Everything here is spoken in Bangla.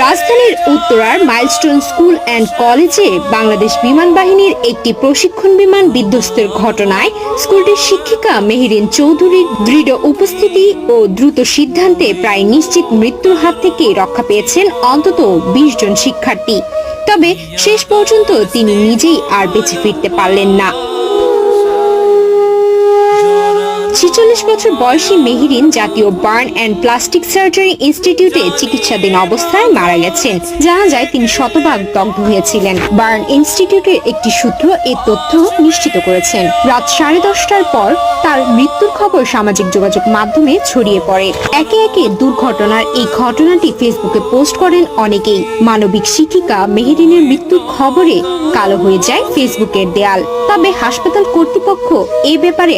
রাজধানীর উত্তরার মাইলস্টোন স্কুল অ্যান্ড কলেজে বাংলাদেশ বিমান বাহিনীর একটি প্রশিক্ষণ বিমান বিধ্বস্তের ঘটনায় স্কুলটির শিক্ষিকা মেহেরিন চৌধুরীর দৃঢ় উপস্থিতি ও দ্রুত সিদ্ধান্তে প্রায় নিশ্চিত মৃত্যুর হাত থেকে রক্ষা পেয়েছেন অন্তত ২০ জন শিক্ষার্থী। তবে শেষ পর্যন্ত তিনি নিজেই আর বেঁচে ফিরতে পারলেন না। ৪৬ বছর বয়সী মেহেরিন জাতীয় বার্ন অ্যান্ড প্লাস্টিক সার্জারি ইনস্টিটিউটে চিকিৎসাধীন অবস্থায় মারা গেছেন। জানা যায় তিনি শতভাগ দগ্ধ হয়েছিলেন। বার্ন ইনস্টিটিউটের একটি সূত্র এ তথ্য নিশ্চিত করেছেন। রাত 10:30টার পর তার মৃত্যুর খবর সামাজিক যোগাযোগ মাধ্যমে ছড়িয়ে পড়ে। একে একে দুর্ঘটনার এই ঘটনাটি ফেসবুকে পোস্ট করেন অনেকেই। মানবিক শিক্ষিকা মেহেরিনের মৃত্যুর খবরে কালো হয়ে যায় ফেসবুকের দেয়াল। তবে হাসপাতাল কর্তৃপক্ষ এ ব্যাপারে